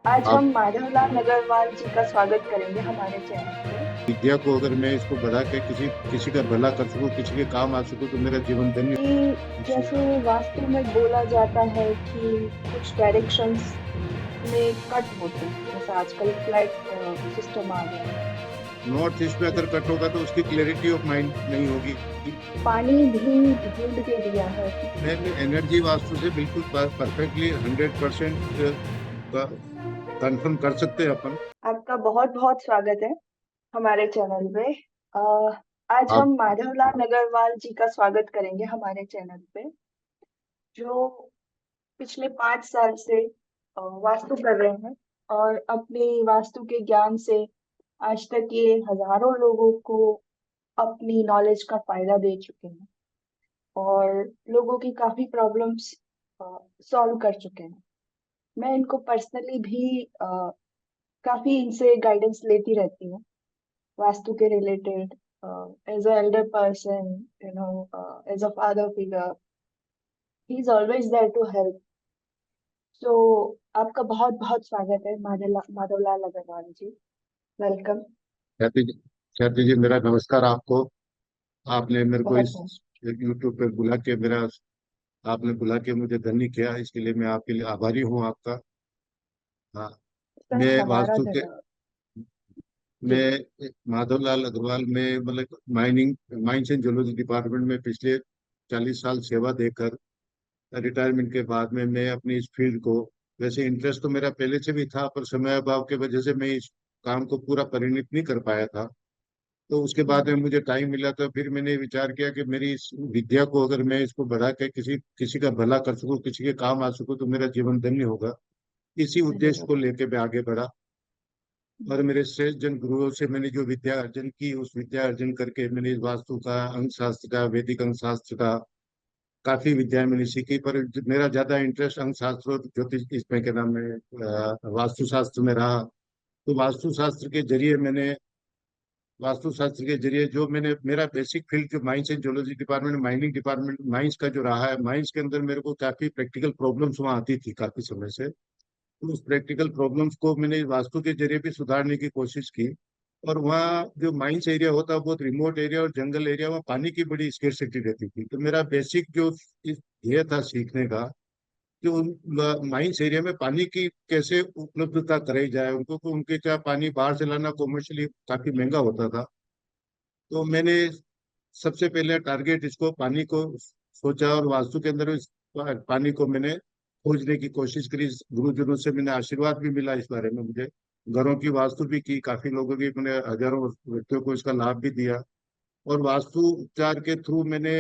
आज आप हम माधवलाल अग्रवाल जी का स्वागत करेंगे हमारे चैनल पे। विद्या को अगर मैं इसको बढ़ा के किसी किसी का भला कर सकूं, किसी के काम आ सकूं, तो मेरा जीवन धन्य कि इसलिए जैसे वास्तु में बोला जाता है कि कुछ डायरेक्शंस में कट होते हैं, जैसे आजकल फ्लैट सिस्टम आ गया है। नॉर्थ ईस्ट में अगर कट होगा तो उसकी क्लैरिटी ऑफ माइंड नहीं होगी। पानी भी ढूंढ के दिया है। मैं एनर्जी वास्तु से बिल्कुल परफेक्टली 100% कंफर्म कर सकते हैं अपन। आपका बहुत बहुत स्वागत है हमारे चैनल पे। आज आप हम माधवलाल अग्रवाल जी का स्वागत करेंगे हमारे चैनल पे, जो पिछले 5 साल से वास्तु कर रहे हैं और अपने वास्तु के ज्ञान से आज तक ये हजारों लोगों को अपनी नॉलेज का फायदा दे चुके हैं और लोगों की काफी प्रॉब्लम्स सॉल्व कर चुके हैं। मैं इनको पर्सनली भी काफी इनसे गाइडेंस लेती रहती हूँ वास्तु के related, as a elder person, you know, as a father figure. He is always there to help. So आपका बहुत बहुत स्वागत है माधवलाल अग्रवाल जी। वेलकम। ख्याति जी, ख्याति जी, मेरा नमस्कार आपको। आपने मेरे को बहुत इस बहुत यूट्यूब पे बुला के मेरा आपने बुला के मुझे धन्य किया, इसके लिए मैं आपके लिए आभारी हूँ आपका। हाँ। सर, मैं हमारा वास्तु के धन्यवाद। जी। मैं माधवलाल अग्रवाल में मतलब माइंस एंड ज्वेलरी डिपार्टमेंट में पिछले 40 साल सेवा देकर रिटायरमेंट के बाद में मैं अपनी इस फील्ड को, वैसे इंटरेस्ट तो मेरा पहले से भी था, पर समय अभाव के वजह से मैं इस काम को पूरा परिणित नहीं कर पाया था। तो उसके बाद में हम्म। मुझे टाइम मिला, तो फिर मैंने विचार किया कि मेरी इस विद्या को अगर मैं इसको बढ़ा के किसी किसी का भला कर सकूं, किसी के काम आ सकूं, तो मेरा जीवन धन्य होगा। इसी धन्य उद्देश्य को होगा। लेके मैं आगे बढ़ा और हम्म। मेरे श्रेष्ठ जन गुरुओं से मैंने जो विद्या अर्जन की, उस विद्या अर्जन करके मैंने इस वास्तु का, अंक शास्त्र का, वैदिक अंक शास्त्र का काफी विद्याएं मैंने सीखी। पर मेरा ज्यादा इंटरेस्ट अंक शास्त्र और ज्योतिष इसमें क्या नाम है, वास्तु शास्त्र में रहा। तो वास्तु शास्त्र के जरिए जो मैंने मेरा बेसिक फील्ड जो mines and geology department, mining department, mines का जो रहा है, माइंस के अंदर मेरे को काफी प्रैक्टिकल प्रॉब्लम्स वहाँ आती थी काफी समय से। तो उस प्रैक्टिकल प्रॉब्लम्स को मैंने वास्तु के जरिए भी सुधारने की कोशिश की। और वहाँ जो माइंस एरिया होता है, बहुत रिमोट एरिया और जंगल एरिया, वहाँ पानी की बड़ी स्केर्सिटी रहती थी। तो मेरा बेसिक जो ध्येय था सीखने का, कि उन माइंस एरिया में पानी की कैसे उपलब्धता कराई जाए उनको, तो उनके क्या पानी बाहर से लाना कॉमर्शियली काफी महंगा होता था। तो मैंने सबसे पहले टारगेट इसको पानी को सोचा और वास्तु के अंदर इस पानी को मैंने खोजने की कोशिश करी। गुरुजनों से मैंने आशीर्वाद भी मिला इस बारे में मुझे। घरों की वास्तु भी की, काफी लोगों की, मैंने हजारों व्यक्तियों को इसका लाभ भी दिया। और वास्तु उपचार के थ्रू मैंने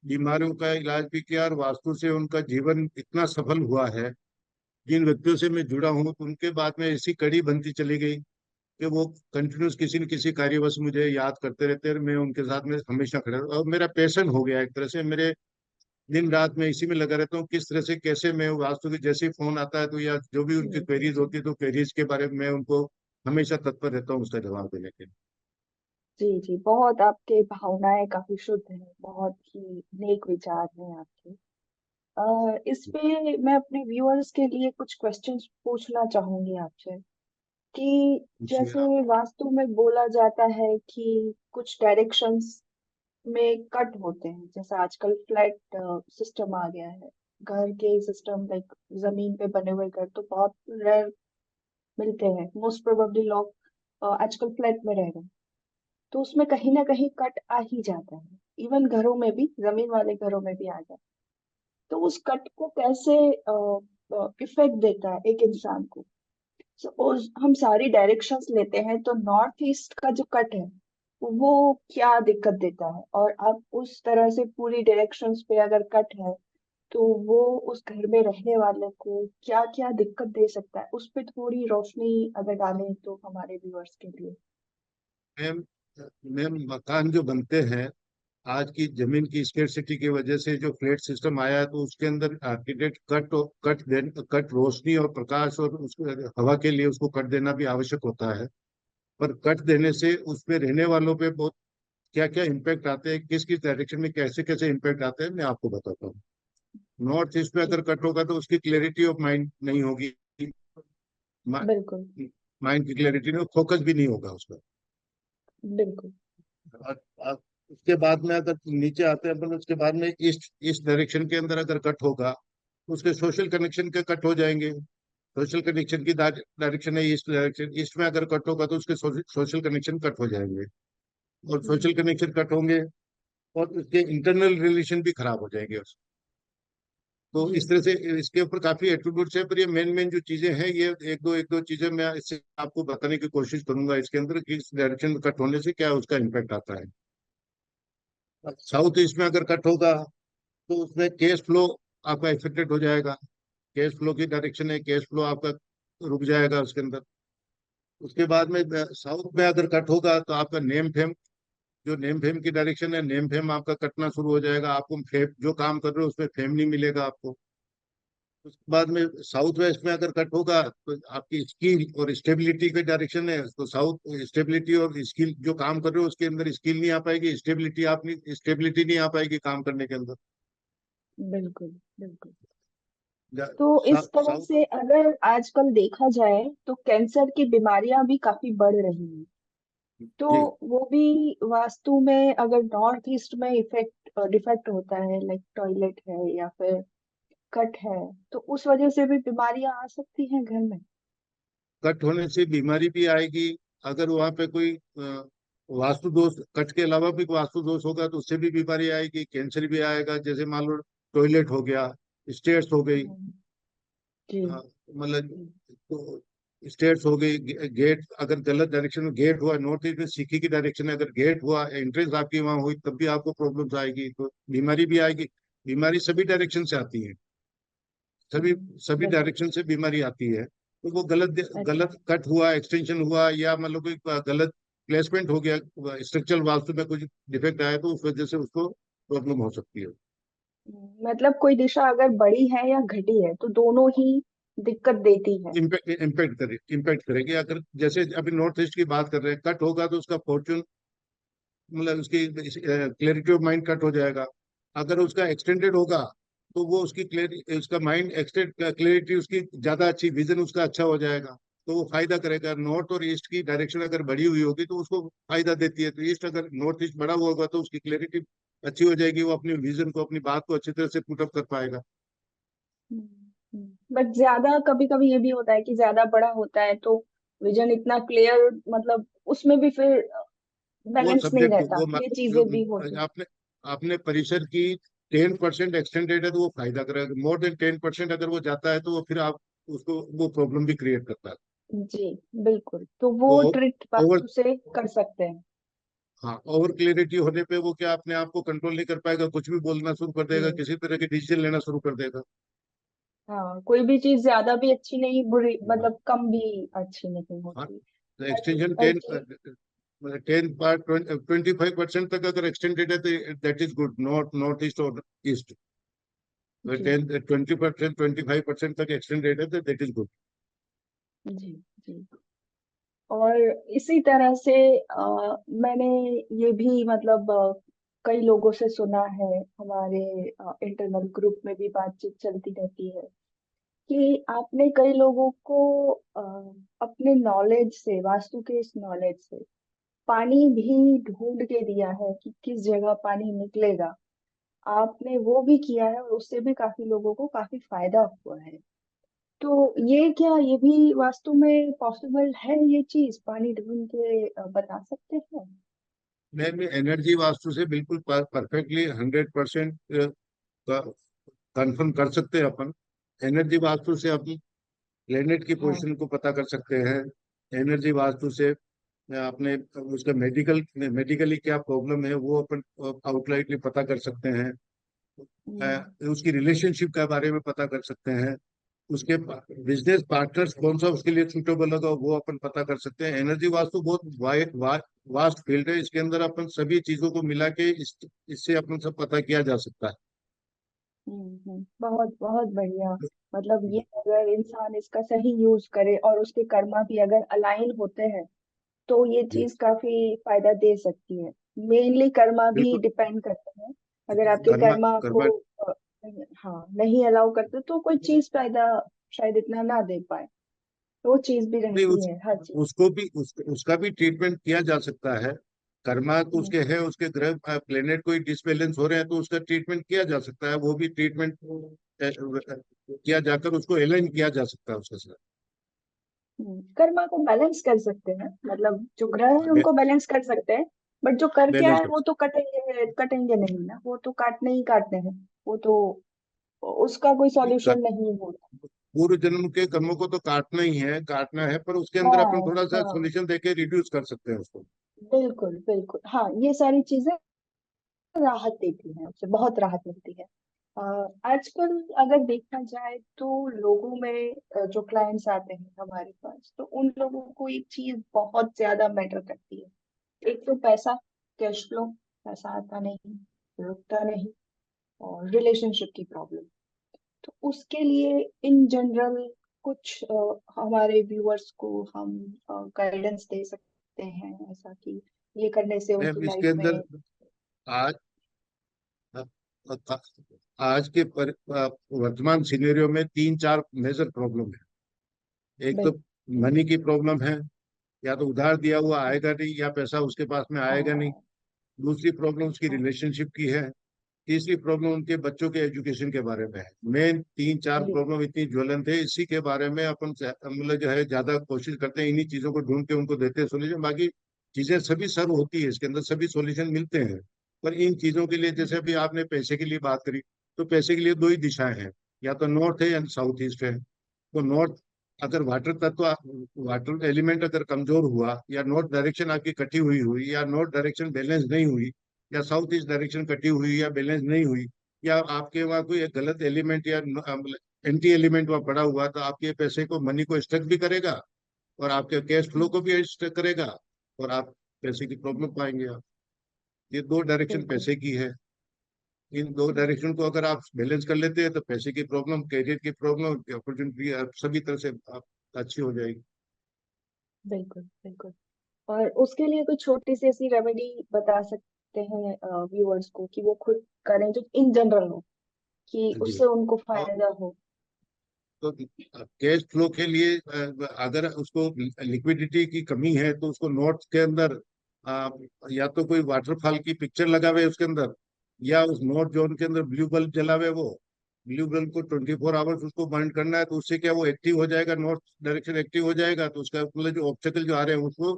बीमारियों का इलाज भी किया, और वास्तु से उनका जीवन इतना सफल हुआ है। जिन व्यक्तियों से मैं जुड़ा हूँ, तो उनके बाद में ऐसी कड़ी बनती चली गई कि वो कंटिन्यूस किसी न किसी कार्यवश मुझे याद करते रहते हैं, और मैं उनके साथ में हमेशा खड़ा और मेरा पैशन हो गया एक तरह से। मेरे दिन रात मैं इसी में लगा रहता हूँ, किस तरह से कैसे मैं वास्तु की, जैसे ही फोन आता है तो या जो भी उनकी जी जी क्वेरीज जी। होती है, तो क्वेरीज के बारे में मैं उनको हमेशा तत्पर रहता हूँ उसका जवाब देने के। जी जी, बहुत आपके भावनाएं काफी शुद्ध हैं, बहुत ही नेक विचार हैं आपके। इस पे मैं अपने व्यूअर्स के लिए कुछ क्वेश्चंस पूछना चाहूंगी आपसे कि पूछिए आप। जैसे वास्तु में बोला जाता है कि कुछ डायरेक्शंस में कट होते हैं, जैसे आजकल फ्लैट सिस्टम आ गया है। घर के सिस्टम लाइक जमीन पे बने हुए घर तो बहुत रेयर मिलते हैं। मोस्ट प्रोबेबली लोग आजकल फ्लैट में रह रहे हैं, तो उसमें कहीं ना कहीं कट आ ही जाता है। इवन घरों में भी, जमीन वाले घरों में भी आ जाता है। तो उस कट को कैसे इफेक्ट देता है एक इंसान को। सपोज हम सारी डायरेक्शंस लेते हैं तो नॉर्थ ईस्ट का जो कट है वो क्या दिक्कत देता है, और आप उस तरह से पूरी डायरेक्शंस पे अगर कट है तो वो उस घर में रहने वाले को क्या क्या दिक्कत दे सकता है, उस पे थोड़ी रोशनी अगर डालें तो हमारे व्यूअर्स के लिए। मैम मैम, मकान जो बनते हैं, आज की जमीन की स्केर्सिटी की वजह से जो फ्लैट सिस्टम आया है, तो उसके अंदर आर्किटेक्ट कट रोशनी और प्रकाश और उसको हवा के लिए उसको कट देना भी आवश्यक होता है। पर कट देने से उस पे रहने वालों पे बहुत क्या क्या इम्पैक्ट आते हैं, किस किस डायरेक्शन में कैसे कैसे इम्पैक्ट आते हैं, मैं आपको बताता हूँ। नॉर्थ ईस्ट में जी। अगर कट होगा तो उसकी क्लैरिटी ऑफ माइंड नहीं होगी। बिल्कुल। माइंड की क्लैरिटी नहीं, फोकस भी नहीं होगा उसका। बिल्कुल। और- और उसके बाद में अगर नीचे आते हैं अपन, उसके बाद में इस डायरेक्शन के अंदर अगर कट होगा तो उसके सोशल कनेक्शन के कट हो जाएंगे। सोशल कनेक्शन की डायरेक्शन है ईस्ट डायरेक्शन, ईस्ट में अगर कट होगा तो उसके सोशल कनेक्शन कट हो जाएंगे। और सोशल हम्म, कनेक्शन कट होंगे और उसके इंटरनल रिलेशन भी खराब हो जाएंगे। तो जी। इस तरह से इसके ऊपर काफी एट्रीब्यूट्स है, पर ये मेन मेन जो चीजें हैं, ये एक दो चीजें मैं इससे आपको बताने की कोशिश करूंगा इसके अंदर कि इस डायरेक्शन कट होने से क्या उसका इम्पैक्ट आता है। साउथ ईस्ट में अगर कट होगा तो उसमें कैश फ्लो आपका इफेक्टेड हो जाएगा। कैश फ्लो की डायरेक्शन है, कैश फ्लो आपका रुक जाएगा उसके अंदर। उसके बाद में साउथ में अगर कट होगा तो आपका नेम फेम, जो नेम फेम की डायरेक्शन है, नेम फेम आपका कटना शुरू हो जाएगा। आपको फेम, जो काम कर रहे हो उसमें फेम नहीं मिलेगा आपको। उसके बाद में साउथ वेस्ट में अगर कट होगा तो आपकी स्किल और स्टेबिलिटी के डायरेक्शन है, तो साउथ स्टेबिलिटी और स्किल, जो काम कर रहे हो उसके अंदर स्किल नहीं आ पाएगी, स्टेबिलिटी नहीं आ पाएगी काम करने के अंदर। बिल्कुल। बिल्कुल। तो इस तरह साउथ से अगर आजकल देखा जाए तो कैंसर की बीमारियां भी काफी बढ़ रही हैं। तो जी। वो भी वास्तु में अगर नॉर्थ ईस्ट में इफेक्ट डिफेक्ट होता है, लाइक टॉयलेट है या फिर कट है, तो उस वजह से भी बीमारियां आ सकती हैं घर में। कट होने से बीमारी भी आएगी। अगर वहां पे कोई वास्तु दोष, कट के अलावा भी वास्तु दोष होगा तो उससे भी बीमारी आएगी, कैंसर भी आएगा। जैसे मान लो टॉयलेट हो गया, स्टेयर्स हो गई, हम्म, जी। अ, मतलब जी। तो स्टेयर्स हो गई, गेट अगर गलत डायरेक्शन में गेट हुआ, नॉर्थ ईस्ट में सीखी की डायरेक्शन में अगर गेट हुआ, एंट्रेंस आपकी वहां हुई, तब भी आपको प्रॉब्लम्स आएगी, तो बीमारी भी आएगी। बीमारी सभी डायरेक्शन से आती है, सभी सभी बिल्कुल। डायरेक्शन से बीमारी आती है। तो वो गलत अच्छा। गलत कट हुआ, एक्सटेंशन हुआ, या मतलब कोई गलत प्लेसमेंट हो गया, स्ट्रक्चरल वास्तु में कुछ डिफेक्ट आया तो उस वजह से उसको प्रॉब्लम हो सकती है। मतलब कोई दिशा अगर बड़ी है या घटी है तो दोनों ही दिक्कत देती है। इम्पैक्ट करेगी। अगर जैसे अभी नॉर्थ ईस्ट की बात कर रहे हैं, कट होगा तो उसका फॉर्च्यून, मतलब उसकी क्लैरिटी ऑफ माइंड कट हो जाएगा। अगर उसका एक्सटेंडेड होगा तो वो उसकी उसका माइंड एक्सटेंड, क्लैरिटी उसकी ज्यादा अच्छी, विजन उसका अच्छा हो जाएगा, तो वो फायदा करेगा। नॉर्थ और ईस्ट की डायरेक्शन अगर बढ़ी हुई होगी तो उसको फायदा देती है। तो ईस्ट, अगर नॉर्थ ईस्ट बढ़ा हुआ होगा तो उसकी क्लैरिटी अच्छी हो जाएगी, वो अपनी विजन को, अपनी बात को अच्छी तरह से पुट अप कर पाएगा। बट ज्यादा कभी कभी ये भी होता है कि ज्यादा बड़ा होता है तो विजन इतना क्लियर, मतलब उसमें भी फिर वो बैलेंस नहीं सब्जेक्ट, रहता, वो ये चीजें भी होती। आपने आपने परिसर की 10% एक्सटेंडेड है तो वो फायदा करेगा। मोर देन 10% अगर वो जाता है तो वो फिर आप उसको, वो प्रॉब्लम भी क्रिएट करता है। जी। बिल्कुल, तो वो तो ट्रिक ओवर, वास्तु से कर सकते हैं। हाँ, ओवर क्लियरिटी होने पे वो क्या अपने आप को कंट्रोल नहीं कर पाएगा, कुछ भी बोलना शुरू कर देगा, जी। किसी तरह के डिसीजन लेना शुरू कर देगा। हाँ, कोई भी चीज ज्यादा भी अच्छी नहीं, बुरी हाँ। मतलब कम भी अच्छी नहीं हाँ, होती। तो बट एक्सटेंशन बट 25% तक अगर एक्सटेंडेड है तो that is good. North north east और ईस्ट जी। 20%, 25% तक एक्सटेंडेड है तो दैट इज गुड। जी। जी। और इसी तरह से मैंने ये भी मतलब कई लोगों से सुना है, हमारे इंटरनल ग्रुप में भी बातचीत चलती रहती है कि आपने कई लोगों को अपने नॉलेज से, वास्तु के इस नॉलेज से पानी भी ढूंढ के दिया है कि किस जगह पानी निकलेगा। आपने वो भी किया है और उससे भी काफी लोगों को काफी फायदा हुआ है। तो ये क्या, ये भी वास्तु में पॉसिबल है, ये चीज पानी ढूंढ के बता सकते हैं? मैं एनर्जी वास्तु से बिल्कुल परफेक्टली 100% कंफर्म कर सकते हैं अपन। एनर्जी वास्तु से अपन प्लेनेट की हाँ। पोजीशन को पता कर सकते हैं। एनर्जी वास्तु से अपने उसका मेडिकली क्या प्रॉब्लम है वो अपन आउटलाइटली पता कर सकते हैं। हम्म, उसकी रिलेशनशिप के बारे में पता कर सकते हैं। उसके बिजनेस पार्टनर्स कौन सा उसके लिए सुटेबल होगा वो अपन पता कर सकते हैं। एनर्जी वास्तु बहुत वास्ट फील्ड है, इसके अंदर अपन सभी चीजों को मिला के इससे अपन सब पता किया जा सकता है। बहुत बहुत बढ़िया। मतलब ये अगर इंसान इसका सही यूज करे और उसके कर्मा भी अगर अलाइन होते हैं तो ये जी, चीज काफी फायदा दे सकती है। मेनली कर्मा भी बिल्कुल। डिपेंड करते हैं। अगर आपके कर्मा कर्मा कर्मा को हाँ नहीं अलाउ करते तो कोई चीज फायदा शायद इतना ना दे पाए। वो चीज भी नहीं रहती है, हर चीज। उसको भी उसका भी ट्रीटमेंट किया जा सकता है। कर्मा तो हम्म, उसके है, उसके ग्रह प्लेनेट कोई डिसबैलेंस हो रहे हैं तो उसका ट्रीटमेंट किया जा सकता है, वो भी ट्रीटमेंट किया जाकर उसको अलाइन किया जा सकता है उसके साथ। कर्मा को बैलेंस कर सकते हैं, मतलब जो ग्रह है उनको बैलेंस कर सकते हैं। बट जो करके बैलेंस आए कर वो तो कटेंगे कटेंगे नहीं ना, वो तो काटने ही काटने हैं। वो तो उसका कोई सकते। सॉल्यूशन नहीं होता। पूर्व जन्म के कर्मों को तो काटना ही है, काटना है, पर उसके अंदर अपन हाँ थोड़ा सा हाँ, सॉल्यूशन देके रिड्यूस कर सकते हैं उसको। बिल्कुल बिल्कुल, हाँ ये सारी चीजें राहत देती हैं, उससे बहुत राहत मिलती है। अ, आजकल अगर देखा जाए तो लोगों में जो क्लाइंट्स आते हैं हमारे पास, तो उन लोगों को एक चीज बहुत ज्यादा मैटर करती है। एक तो पैसा, कैश फ्लो, पैसा आता नहीं, रुकता नहीं, और रिलेशनशिप की प्रॉब्लम। तो उसके लिए इन जनरल कुछ हमारे व्यूअर्स को हम गाइडेंस दे सकते हैं, ऐसा कि ये करने से उनकी मैम इसके लाइफ अंदर में। आज आज के वर्तमान सिनेरियो में तीन चार मेजर प्रॉब्लम है। एक तो बिल्कुल। मनी की प्रॉब्लम है, या तो उधार दिया हुआ आएगा नहीं, या पैसा उसके पास में आएगा नहीं। हाँ दूसरी प्रॉब्लम उसकी हाँ, रिलेशनशिप की है। तीसरी प्रॉब्लम उनके बच्चों के एजुकेशन के बारे में है। मेन तीन चार जी प्रॉब्लम इतनी ज्वलंत है, इसी के बारे में अपन मतलब जो है ज्यादा कोशिश करते हैं, इन्हीं चीजों को ढूंढ के उनको देते हैं सोल्यूशन। बाकी चीजें सभी सर्व होती है, इसके अंदर सभी सॉल्यूशन मिलते हैं। पर इन चीजों के लिए, जैसे अभी आपने पैसे के लिए बात करी, तो पैसे के लिए दो ही दिशाएं हैं, या तो नॉर्थ है या साउथ ईस्ट है। तो नॉर्थ, अगर वाटर तत्व, वाटर एलिमेंट अगर कमजोर हुआ, या नॉर्थ डायरेक्शन आपकी कटी हुई हुई, या नॉर्थ डायरेक्शन बैलेंस नहीं हुई, या साउथ ईस्ट डायरेक्शन कटी हुई या बैलेंस नहीं हुई, या आपके वहाँ कोई एक गलत एलिमेंट या एंटी एलिमेंट वहाँ पड़ा हुआ, तो आपके पैसे को, मनी को स्टक भी करेगा, और आपके कैश फ्लो को भी स्टक करेगा, और आप पैसे की प्रॉब्लम पाएंगे आप। ये दो डायरेक्शन बिल्कुल। पैसे की है। इन दो डायरेक्शन को अगर आप बैलेंस कर लेते हैं, तो पैसे की प्रॉब्लम, कैरियर की प्रॉब्लम, अपॉर्चुनिटी सभी तरह से आप अच्छी हो जाएगी। बिल्कुल बिल्कुल। और उसके लिए कोई छोटी सी ऐसी रेमेडी बता सकते हैं व्यूअर्स को कि वो खुद करें, जो इन जनरल हो, कि हाँ जी। उससे उनको और फायदा हो। तो कैश फ्लो के लिए अगर उसको लिक्विडिटी की कमी है, तो उसको नोट्स के अंदर अ, या तो कोई वाटरफॉल की पिक्चर लगावे उसके अंदर, या उस नोट जोन के अंदर ब्लू बल्ब जलावे। वो ब्लू बल्ब को 24 आवर्स उसको बर्न करना है, तो उससे क्या वो एक्टिव हो जाएगा, नॉर्थ डायरेक्शन एक्टिव हो जाएगा, तो उसका मतलब जो ऑब्स्टेकल जो आ रहे हैं उसको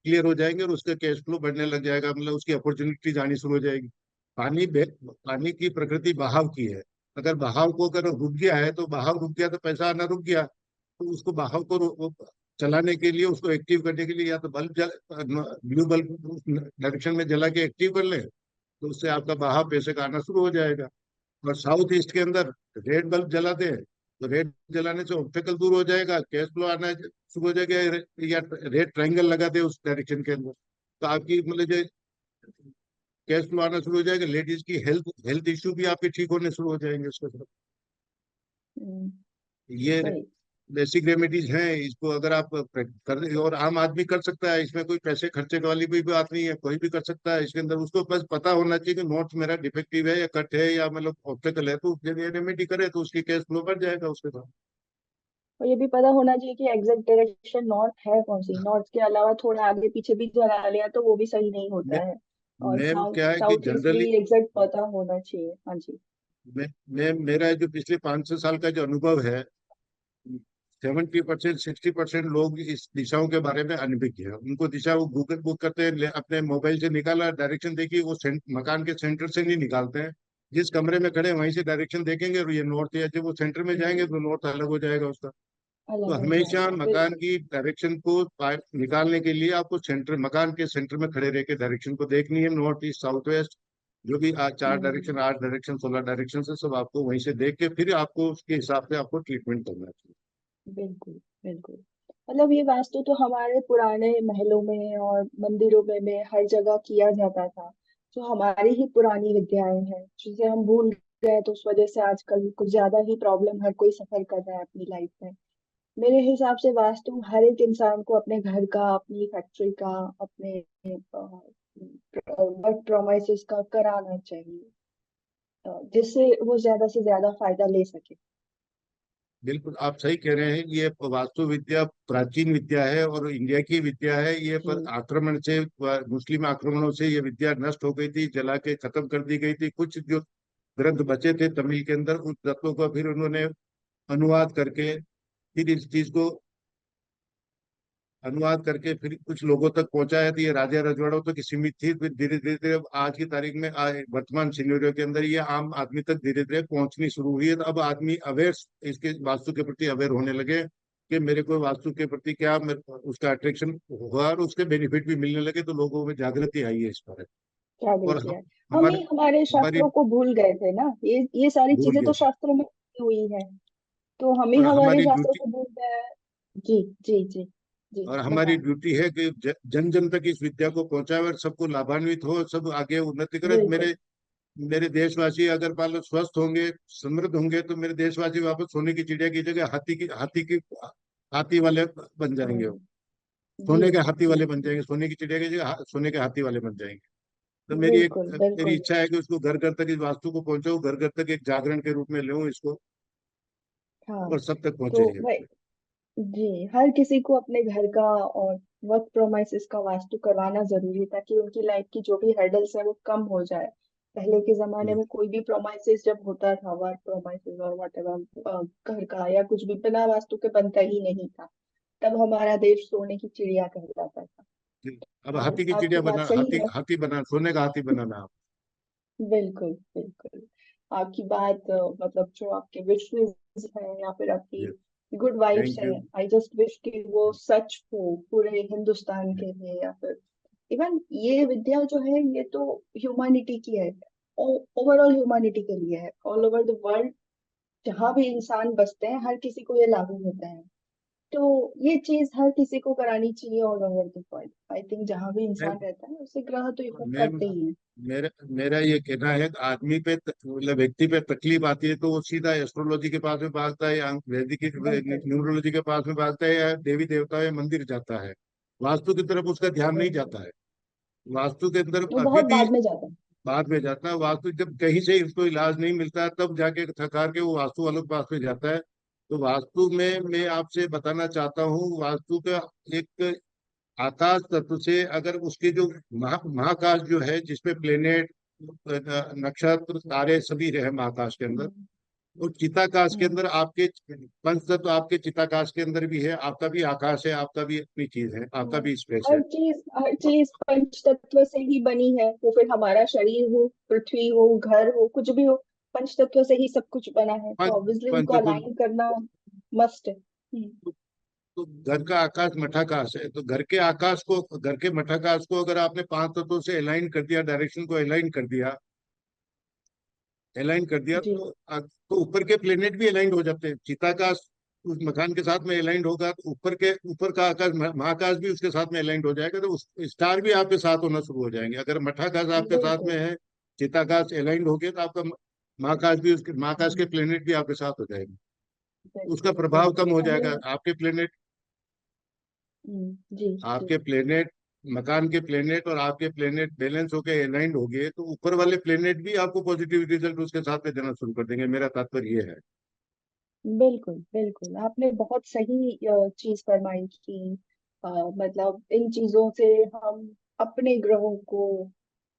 क्लियर हो जाएंगे, और उसका कैश फ्लो बढ़ने लग जाएगा, मतलब उसकी अपॉर्चुनिटीज आनी शुरू हो जाएगी। पानी की प्रकृति बहाव की है। अगर बहाव को अगर रुक गया है, तो बहाव रुक गया तो पैसा आना रुक गया। तो उसको बहाव को चलाने के लिए, उसको एक्टिव करने के लिए, या तो ब्लू बल्ब उस डायरेक्शन में जला के एक्टिव कर ले, तो उससे आपका बहाव पैसे का आना शुरू हो जाएगा। और साउथ ईस्ट के अंदर रेड बल्ब जला दे, तो रेड जलाने से ऑब्स्टेकल दूर हो जाएगा, कैश फ्लो आना शुरू हो जाएगा। या रेड ट्रायंगल लगा दे उस डायरेक्शन के अंदर, तो आपकी मतलब जो कैश फ्लो आना शुरू हो जाएगा। लेडीज की हेल्थ हेल्थ इश्यू भी आपके ठीक होने शुरू हो जाएंगे उसके साथ। हम्म, ये सही। बेसिक रेमेडीज हैं, इसको अगर आप कर, और आम आदमी कर सकता है, इसमें कोई पैसे खर्चे वाली भी बात नहीं है, कोई भी कर सकता है। इसके अंदर उसको बस पता होना चाहिए कि नोट्स मेरा डिफेक्टिव है या कट है या मतलब ऑब्स्टेकल है, तो जब ये रेमेडी करे तो उसकी कैश फ्लो बढ़ जाएगा उसके साथ। और ये भी पता होना चाहिए कि एग्जैक्ट डायरेक्शन नॉर्थ है कौन सी, नॉर्थ के अलावा थोड़ा आगे पीछे भी चला लिया तो वो भी सही नहीं होता है। और मैम साउथ क्या है कि साउथ ईस्ट जनरली, भी एग्जैक्ट पता होना चाहिए, हाँ जी। मैं मेरा जो पिछले 5-6 साल का जो अनुभव है, 70% 60% लोग इस दिशाओं के बारे में अनभिज्ञ है। उनको दिशा वो गूगल बुक करते हैं, अपने मोबाइल से निकाला डायरेक्शन देखी, वो मकान के सेंटर से नहीं निकालते हैं। जिस कमरे में खड़े हैं, वहीं से डायरेक्शन देखेंगे, और ये नॉर्थ है, जब वो सेंटर में जाएंगे तो नॉर्थ अलग हो जाएगा उसका। तो अलग हो हमेशा जाएगा, मकान बिल्कुल। की डायरेक्शन को निकालने के लिए आपको सेंटर, मकान के सेंटर में खड़े रह के डायरेक्शन को देखनी है, नॉर्थ ईस्ट साउथ वेस्ट, जो भी 4 डायरेक्शन, हम्म, 8 डायरेक्शन, 16 डायरेक्शन से सब आपको वहीं से देख के फिर आपको उसके हिसाब से आपको ट्रीटमेंट करना चाहिए। बिल्कुल बिल्कुल। मतलब ये वास्तु तो हमारे पुराने महलों में और मंदिरों में हर जगह किया जाता था। जो हमारी ही पुरानी विद्याएं हैं जिसे हम भूल गए, तो उस वजह से आजकल कुछ ज्यादा ही प्रॉब्लम हर कोई सफर कर रहा है अपनी लाइफ में। मेरे हिसाब से वास्तु हर एक इंसान को अपने घर का, अपनी फैक्ट्री का, अपने वर्क प्रोमाइसेस का कराना चाहिए, जिससे वो ज्यादा से ज्यादा फायदा ले सके। बिल्कुल आप सही कह रहे हैं। ये वास्तु विद्या प्राचीन विद्या है और इंडिया की विद्या है। ये पर जी आक्रमण से, मुस्लिम आक्रमणों से ये विद्या नष्ट हो गई थी, जला के खत्म कर दी गई थी। कुछ जो ग्रंथ बचे थे तमिल के अंदर, उन तत्वों का फिर उन्होंने अनुवाद करके फिर इस चीज को अनुवाद करके फिर कुछ लोगों तक पहुंचाया। थी ये राजा रजवाड़ों तक सीमित थी, फिर धीरे धीरे धीरे आज की तारीख में वर्तमान सिनेरियो के अंदर ये आम आदमी तक धीरे धीरे पहुंचनी शुरू हुई है। तो अब आदमी अवेयर, इसके वास्तु के प्रति अवेयर होने लगे कि मेरे को वास्तु के प्रति क्या उसका अट्रैक्शन हुआ और उसके बेनिफिट भी मिलने लगे, तो लोगों में जागृति आई है इस पर। क्या और गलती है। हम हमारे ही हमारे हमारी शास्त्रों को भूल गए थे ना, ये सारी भूल चीजें गए तो थे। शास्त्रों में लिखी हुई है, तो हम ही और हमारे हमारी शास्त्रों ड्यूटी को भूल गए हैं। जी जी जी जी और हमारी बताएं। ड्यूटी है कि जन जन तक इस विद्या को पहुंचाए और सबको लाभान्वित हो, सब आगे उन्नति करे। बिल्कुल मेरे मेरे देशवासी अगर मान लो स्वस्थ होंगे, समृद्ध होंगे, तो मेरे देशवासी वापस सोने की चिड़िया की जगह हाथी वाले बन जाएंगे। वो हम्म, जी सोने के हाथी जी वाले बन जी जाएंगे, सोने की चिड़िया की जगह सोने के हाथी वाले बन जाएंगे। तो बिल्कुल मेरी बिल्कुल। इच्छा है कि उसको घर घर तक इस वास्तु को पहुंचाऊं, घर घर तक एक जागरण के रूप में लूं इसको, हाँ और सब तक तो पहुंचे ये। वही, जी हर किसी को अपने घर का और वर्क प्रोमाइसेस का वास्तु करवाना जरूरी है, ताकि उनकी लाइफ की जो भी हर्डल्स है वो कम हो जाए। पहले के जमाने जी। में कोई भी प्रोमाइसेस जब होता था, वर्क प्रोमाइसेस और व्हाटएवर, घर का या कुछ भी बिना वास्तु के बनता ही नहीं था। तब हमारा देश सोने की चिड़िया कहलाता था। जी। अब तो हाथी की चिड़िया आपकी बात बना, सही है। हाथी बना, सोने का हाथी बनाना। बिल्कुल बिल्कुल। आपकी बात मतलब जो आपके विशेष है या फिर आपकी गुड वाइब्स थैंक है, यू। आई जस्ट विश कि वो सच हो पूरे हिंदुस्तान के लिए, या फिर इवन ये विद्या जो है ये तो ह्यूमैनिटी की है, ओवरऑल ह्यूमैनिटी के लिए है, ऑल ओवर द वर्ल्ड। जहाँ भी इंसान बसते हैं हर किसी को ये लागू होता है। तो ये चीज हर किसी को करानी चाहिए all over the world. I think जहाँ भी मैं इंसान रहता है उसे ग्रह तो इफेक्ट मैं करते ही हैं। मेरा मेरा ये कहना है कि आदमी पे मतलब व्यक्ति पे तकलीफ आती है तो वो सीधा एस्ट्रोलॉजी के पास में भागता है, या वैदिक बिल्कुल। न्यूमरोलॉजी के पास में भागता है, या देवी देवता या मंदिर जाता है। वास्तु की तरफ उसका ध्यान नहीं बिल्कुल जाता है। वास्तु के अंदर वो अभी बहुत भी बाद में जाता है। बाद में जाता है। वास्तु जब कहीं से उसको इलाज नहीं मिलता है, तब जाके थकार के वो वास्तु वालों के पास में जाता है। तो वास्तु में मैं आपसे बताना चाहता हूँ, वास्तु का एक आकाश तत्व से अगर उसके जो महाकाश जो है, जिसमें प्लेनेट, नक्षत्र, तारे सभी रहे महाकाश के अंदर, हम्म, और चिताकाश के हम्म। अंदर आपके पंच तत्व आपके चिताकाश के अंदर भी है। आपका भी आकाश है, आपका भी अपनी चीज है, आपका भी स्पेस है। हर चीज पंच तत्व से ही बनी है, वो फिर हमारा शरीर हो, पृथ्वी हो, घर हो, कुछ भी हो, पंच तत्व से ही सब कुछ बना है, तो पंच ऑब्वियसली पंच उनको तत्व। अलाइन करना मस्ट है। तो घर का आकाश मठाकाश है, तो घर के मठाकाश को अगर आपने पांच तत्वों से अलाइन कर दिया, डायरेक्शन को अलाइन कर दिया, जी तो ऊपर के प्लेनेट भी अलाइन हो जाते हैं। चिताकाश उस मकान के साथ में अलाइन होगा, तो ऊपर का आकाश महाकाश भी उसके साथ में अलाइन हो जाएगा, तो उस स्टार भी आपके साथ होना शुरू हो जाएंगे। अगर मठाकाश आपके साथ बिल्कुल में है, चिताकाश अलाइन हो गया, तो आपका महाकाश के प्लेनेट भी आपके साथ हो जाएंगे। उसका बिल्कुल प्रभाव कम बिल्कुल हो हमें। जाएगा। जी जी आपके प्लेनेट मकान के प्लेनेट और आपके प्लेनेट बैलेंस होके अलाइंड हो गए, तो ऊपर वाले प्लेनेट भी आपको पॉजिटिव रिजल्ट उसके साथ में देना शुरू कर देंगे। मेरा तात्पर्य ये है। बिल्कुल बिल्कुल आपने बहुत सही चीज फरमाई कि मतलब इन चीजों से हम अपने ग्रहों को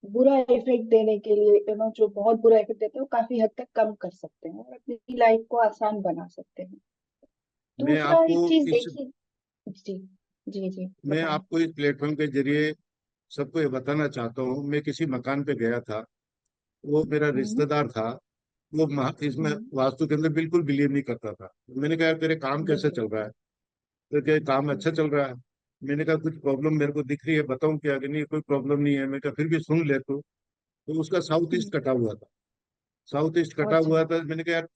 बुरा इफेक्ट देने के लिए, जो बहुत बुरा इफेक्ट देते हैं वो काफी हद तक कम कर सकते हैं और अपनी लाइफ को आसान बना सकते हैं। मैं दूसरा आपको एक चीज इस देखिए। जी जी जी मैं बताएं। आपको इस प्लेटफॉर्म के जरिए सबको ये बताना चाहता हूँ। मैं किसी मकान पे गया था, वो मेरा हम्म रिश्तेदार था। वो इसमें हम्म वास्तु के अंदर बिल्कुल बिलीव नहीं करता था। मैंने कहा, तेरे काम कैसे बिल्कुल। चल रहा है? तो क्या काम हम्म अच्छा चल रहा है? मैंने कहा, कुछ प्रॉब्लम मेरे को दिख रही है, बताऊं क्या? कि नहीं, कोई प्रॉब्लम नहीं है। मैं कहा, फिर भी सुन ले तो उसका साउथ हम्म, ईस्ट कटा हुआ था। साउथ ईस्ट कटा अच्छा। हुआ था। मैंने कहा, यार,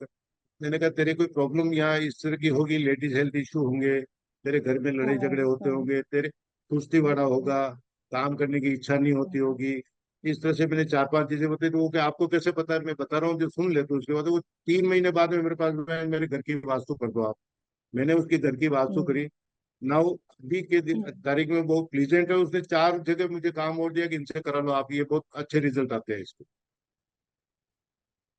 मैंने कहा, तेरे कोई प्रॉब्लम यहाँ इस तरह की होगी, लेडीज हेल्थ इशू होंगे, तेरे घर में हाँ लड़ाई झगड़े होते हाँ होंगे, तेरे सुस्ती बड़ा हाँ, होगा, काम करने की इच्छा नहीं होती हाँ, होगी। इस तरह से मैंने चार पांच चीजें बताई। तो वो क्या, आपको कैसे पता है? मैं बता रहा हूँ, जो सुन ले। तो उसके बाद वो 3 महीने बाद में मेरे पास में, मेरे घर की वास्तु कर दो आप। मैंने उसकी घर की वास्तु हम्म करी। नाउ अभी के दिन हम्म तारीख में बहुत प्लीजेंट है। उसने 4 जगह मुझे काम और दिया कि इनसे करा लो आप, ये बहुत अच्छे रिजल्ट आते हैं इसको।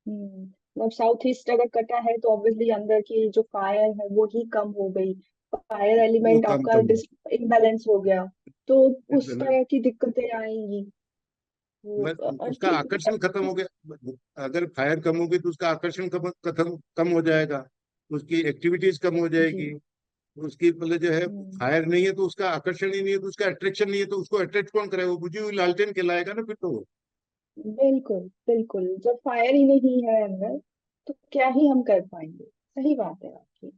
हम्म। मतलब साउथ ईस्ट अगर कटा है तो ऑब्वियसली अंदर की जो फायर है वो ही कम हो गई, फायर वो एलिमेंट कम आपका कम इम्बैलेंस हो गया, तो उस है। तरह की दिक्कतें आएंगी। वो और उसका ठीक आकर्षण खत्म हो गया। अगर फायर कम होगी तो उसका आकर्षण कम कम हो जाएगा, उसकी एक्टिविटीज कम हो जाएगी। जी। उसकी मतलब जो है, हम्म, फायर नहीं है तो उसका आकर्षण ही नहीं है, तो उसका अट्रैक्शन नहीं है, तो उसको अट्रैक्ट कौन करेगा? वो बुझी हुई लालटेन कहलाएगा ना फिर तो वो। बिल्कुल बिल्कुल, जब फायर ही नहीं है अंदर तो क्या ही हम कर पाएंगे। सही बात है आपकी।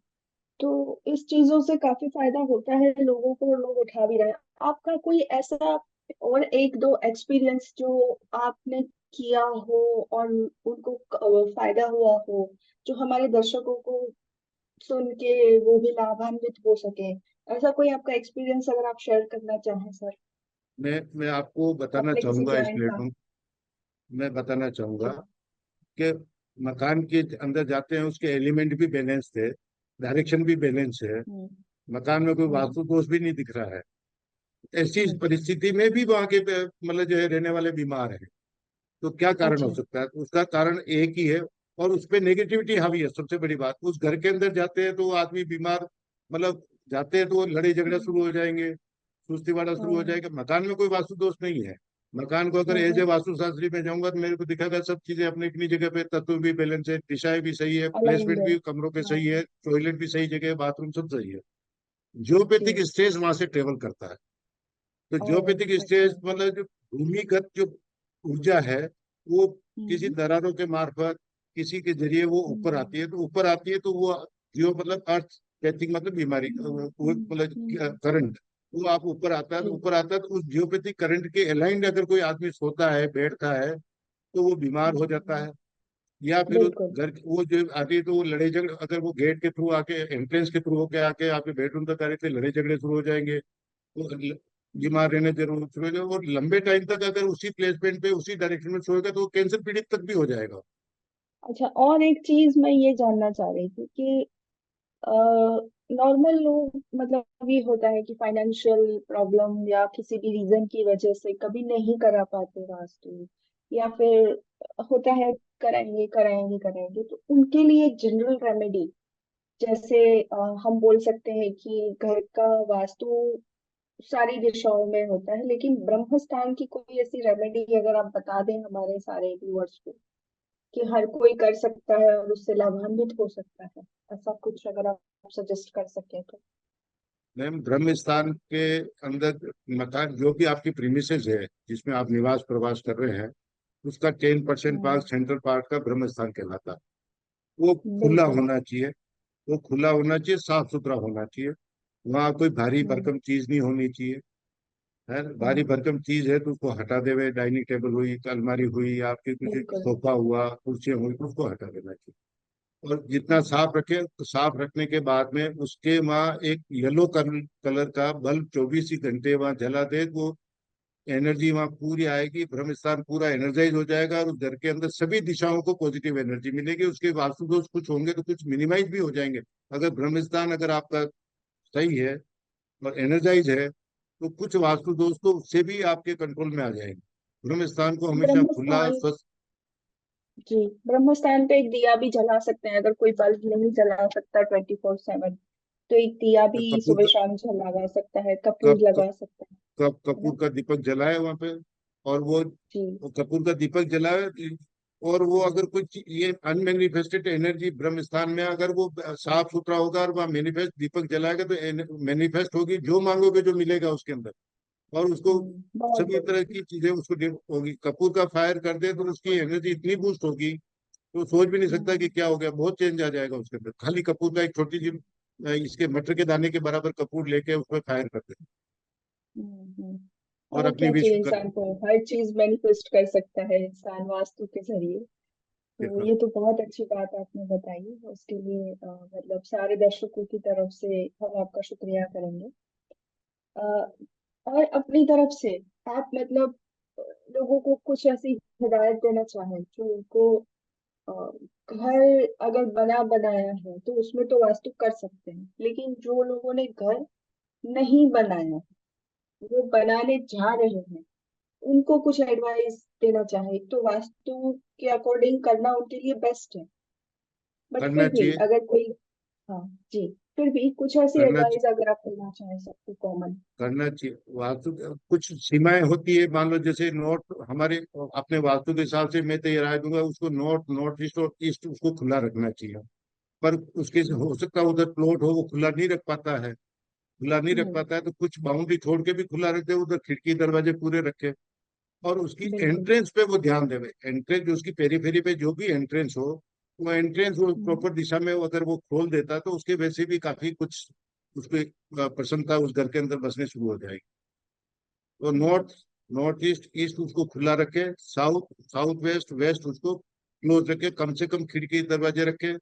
तो इस चीजों से काफी फायदा होता है लोगों को, लोग उठा भी रहे हैं। आपका कोई ऐसा और एक दो एक्सपीरियंस जो आपने किया हो और उनको फायदा हुआ हो, जो हमारे दर्शकों को सुन के वो भी लाभान्वित हो सके, ऐसा कोई आपका एक्सपीरियंस अगर आप शेयर करना चाहें सर। मैं आपको बताना आपने किसी चाहूंगा इस क्लाइंट का। प्लेटफॉर्म, मैं बताना चाहूंगा जी। कि मकान के अंदर जाते हैं, उसके एलिमेंट भी बैलेंस थे, डायरेक्शन भी बैलेंस है, हम्म। मकान में कोई हम्म। वास्तु दोष भी नहीं दिख रहा है। ऐसी हम्म। परिस्थिति में भी वहां के मतलब जो है रहने वाले बीमार हैं। तो क्या कारण हो अच्छा। सकता है? तो उसका कारण एक ही है, और उस पर नेगेटिविटी हावी है। सबसे बड़ी बात, उस घर के अंदर जाते हैं तो वो आदमी बीमार, मतलब जाते हैं तो वो लड़ाई झगड़ा शुरू हो हम्म। जाएंगे, सुस्ती वाला शुरू हो हम्म। जाएगा। मकान में कोई वास्तु दोष नहीं है। मकान को अगर एज ए हम्म। वास्तु शास्त्री में जाऊंगा तो मेरे को दिखागा सब चीजें अपनी अपनी जगह पे, तत्व भी बैलेंस है, दिशाएं भी सही है, अलाइंड प्लेसमेंट है। भी कमरों के हाँ। सही है, टॉयलेट भी सही जगह है, बाथरूम सब सही है। जी। जियोपैथिक स्टेज वहां से ट्रेवल करता है। तो ओ। जियोपैथिक अच्छा। स्टेज मतलब जो भूमिगत जो ऊर्जा है, वो किसी हम्म। दरारों के मार्फत, किसी के जरिए वो ऊपर हम्म। आती है। तो ऊपर आती है तो वो जियो मतलब अर्थ पैथिक मतलब बीमारी, हम्म। वो मतलब करंट, वो आप ऊपर आता है, तो जी। ऊपर आता है तो उस जियोपैथिक करंट के अलाइंड अगर कोई आदमी सोता है, बैठता है, तो वो बीमार हो जाता हम्म। है। या फिर बिल्कुल। घर वो जो आती है तो वो लड़ाई झगड़े, अगर वो गेट के थ्रू आके, एंट्रेंस के थ्रू होके आके आपके बेडरूम तक आ रहे थे, लड़ाई झगड़े शुरू हो जाएंगे। तो बीमार रहने जरूर शुरू हो जाएगा, और लंबे टाइम तक अगर उसी प्लेसमेंट पे उसी डायरेक्शन में सोएगा तो वो कैंसर पीड़ित तक भी हो जाएगा। अच्छा, और एक चीज मैं ये जानना चाह रही थी कि नॉर्मल लोग, मतलब ये होता है कि फाइनेंशियल प्रॉब्लम या किसी भी रीजन की वजह से कभी नहीं करा पाते वास्तु, या फिर होता है कराएंगे कराएंगे कराएंगे, तो उनके लिए एक जनरल रेमेडी, जैसे हम बोल सकते हैं कि घर का वास्तु सारी दिशाओं में होता है, लेकिन ब्रह्म स्थान की कोई ऐसी रेमेडी अगर आप बता दें हमारे सारे व्यूअर्स को कि हर कोई कर सकता है और उससे लाभान्वित हो सकता है, ऐसा कुछ अगर आप सजेस्ट कर सकें तो। मैम, ब्रह्म स्थान के अंदर मकान जो भी आपकी प्रीमिसेस है, जिसमें आप निवास प्रवास कर रहे हैं, उसका 10% हम्म। पार्ट, सेंट्रल पार्ट का ब्रह्म स्थान कहलाता है। वो खुला बिल्कुल। होना चाहिए, वो खुला होना चाहिए, साफ सुथरा होना चाहिए। वहाँ कोई भारी हम्म। भरकम चीज नहीं होनी चाहिए। है ना? भारी हम्म। भरकम चीज है तो उसको हटा देवे, डाइनिंग टेबल हुई, अलमारी हुई, आपकी कुछ बिल्कुल। सोफा हुआ, कुर्सियां हुई, तो उसको हटा देना चाहिए। और जितना हम्म। साफ रखे, तो साफ रखने के बाद में उसके वहाँ एक येलो कलर का बल्ब 24 ही घंटे वहाँ जला दे, तो एनर्जी वहाँ पूरी आएगी, ब्रह्म स्थान पूरा एनर्जाइज हो जाएगा, और उस घर के अंदर सभी दिशाओं को पॉजिटिव एनर्जी मिलेगी। उसके वास्तु दोष कुछ होंगे तो कुछ मिनिमाइज भी हो जाएंगे। अगर ब्रह्म स्थान अगर आपका सही है और एनर्जाइज है, तो कुछ वास्तु दोष तो उससे भी आपके कंट्रोल में आ जाएंगे। ब्रह्म स्थान को हमेशा ब्रह्म खुला स्थान। स्वस्थ। जी। ब्रह्म स्थान पे एक दिया भी जला सकते हैं, अगर कोई बल्ब नहीं जला सकता 24/7, तो एक दिया भी कपूर सुबह का शाम लगा सकता है, कपूर कप, लगा सकता है ना। कपूर का दीपक जलाए वहां पे, और जी। वो कपूर का दीपक जलाए। और वो अगर कुछ ये अनमेनिफेस्टेड एनर्जी ब्रह्म स्थान में अगर वो साफ सुथरा होगा और वहाँ मैनिफेस्ट दीपक जलाएगा, तो मैनिफेस्ट होगी, जो मांगोगे जो मिलेगा उसके अंदर। और उसको बहुत सभी तरह बढ़िया। की चीजें उसको होगी। कपूर का फायर कर दे तो उसकी एनर्जी इतनी बूस्ट होगी, तो सोच भी नहीं सकता कि हम्म। क्या हो गया, बहुत चेंज आ जाएगा उसके अंदर। खाली कपूर का एक छोटी सी इसके मटर के दाने के बराबर कपूर लेके उसमें फायर कर दे, और और अपनी क्या विश चाहिए कर इंसान को, हर चीज मैनिफेस्ट कर सकता है इंसान वास्तु के जरिए। तो दे। ये तो बहुत अच्छी बात आपने बताई, उसके लिए मतलब सारे दर्शकों की तरफ से हम आपका शुक्रिया करेंगे। अ, और अपनी तरफ से आप मतलब लोगों को कुछ ऐसी हिदायत देना चाहें जो उनको अ, घर अगर बना बनाया है तो उसमें तो वास्तु कर सकते हैं, लेकिन जो लोगों ने घर नहीं बनाया, वो बनाने जा रहे हैं, उनको कुछ एडवाइस देना चाहे तो वास्तु के अकॉर्डिंग करना उनके लिए बेस्ट है। बट करना फिर भी चाहिए। अगर कोई, हाँ जी, फिर भी कुछ ऐसी करना एडवाइस अगर आप देना चाहें सबको कॉमन। करना चाहिए। वास्तु कुछ सीमाएं होती है, मान लो जैसे नॉर्थ हमारे अपने वास्तु के हिसाब से मैं तो ये राय दूंगा, उसको नॉर्थ, नॉर्थ ईस्ट और ईस्ट उसको खुला रखना चाहिए। पर उसके से हो सकता है उधर प्लॉट हो वो खुला नहीं रख पाता है, खुला नहीं रख हम्म। पाता है तो कुछ बाउंड्री छोड़ के भी खुला रख दे, उधर खिड़की दरवाजे पूरे रखे। और उसकी बिल्कुल। एंट्रेंस पे वो ध्यान देवे, एंट्रेंस उसकी पेरीफेरी पे जो भी एंट्रेंस हो, वो एंट्रेंस वो हम्म। प्रॉपर दिशा में अगर वो खोल देता तो उसके वैसे भी काफी कुछ उसको प्रसन्नता उस घर के अंदर बसने शुरू हो जाएगी। तो नॉर्थ, नॉर्थ ईस्ट, ईस्ट उसको खुला रखे, साउथ, साउथ वेस्ट, वेस्ट उसको क्लोज रखे, कम से कम खिड़की दरवाजे रखे,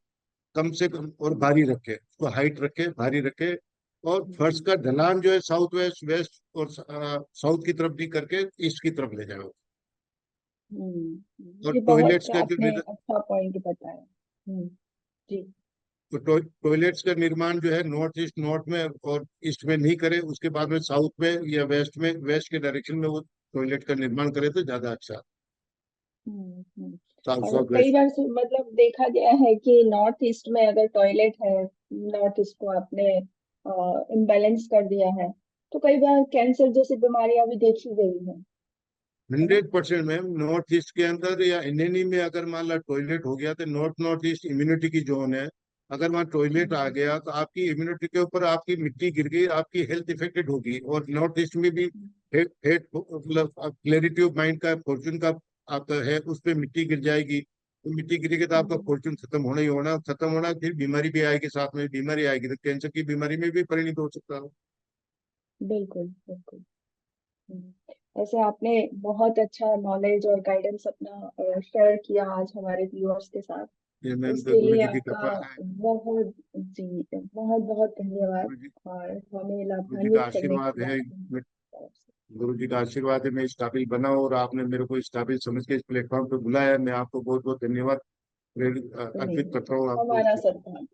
कम से कम, और भारी रखे, उसको हाइट रखे, भारी रखे। और फर्श का ढलान जो है साउथ वेस्ट, वेस्ट और साउथ की तरफ नहीं करके ईस्ट की तरफ ले जाओ। और ये टॉयलेट्स बहुत का जो आपने अच्छा पॉइंट बताया। जी। तो टॉयलेट्स का निर्माण जो है नॉर्थ ईस्ट, नॉर्थ में और ईस्ट में नहीं करे, उसके बाद में साउथ में या वेस्ट में, वेस्ट के डायरेक्शन में वो टॉयलेट का निर्माण करे तो ज्यादा अच्छा। साउथ, और साउथ कई वेस्ट। बार मतलब देखा गया है कि नॉर्थ ईस्ट में अगर टॉयलेट है, नॉर्थ ईस्ट को आपने इम्बैलेंस कर दिया है, तो कई बार कैंसर जैसी बीमारियां भी देखी गई है ना। 100% मैम, नॉर्थ ईस्ट के अंदर या एनएनई में अगर मान ला टॉयलेट हो गया तो नॉर्थ, नॉर्थ ईस्ट इम्यूनिटी की जोन है। अगर वहाँ टॉयलेट आ हम्म। गया तो आपकी इम्यूनिटी के ऊपर आपकी मिट्टी गिर गई, आपकी हेल्थ इफेक्टेड होगी। और नॉर्थ ईस्ट में भी हेड हेड मतलब क्लैरिटी ऑफ माइंड का, फॉर्चून का आपका है, उस पर मिट्टी गिर जाएगी। तो मिट्टी गिरेगी तो आपका हम्म। फॉर्चून खत्म होना ही होना, खत्म होना, फिर बीमारी भी आएगी, साथ में बीमारी आएगी तो कैंसर की बीमारी में भी परिणत हो सकता है। बिल्कुल बिल्कुल। वैसे आपने बहुत अच्छा नॉलेज और गाइडेंस अपना शेयर किया आज हमारे व्यूअर्स के साथ। ये मैम तो उसके गुरु लिए जी की आपका कृपा है। बहुत, जी, बहुत बहुत धन्यवाद। गुरु जी, और हमें गुरु जी का लाभान्वित करने के आशीर्वाद लिए है। आपकी तरफ से। गुरु जी का आशीर्वाद है मैं इस काबिल बना हूं, और आपने मेरे को इस काबिल समझ के इस प्लेटफॉर्म पे बुलाया है। मैं आपको बहुत बहुत धन्यवाद नहीं, अर्पित करता हूँ आपको हमारा इसके लिए। सद्भाग्य।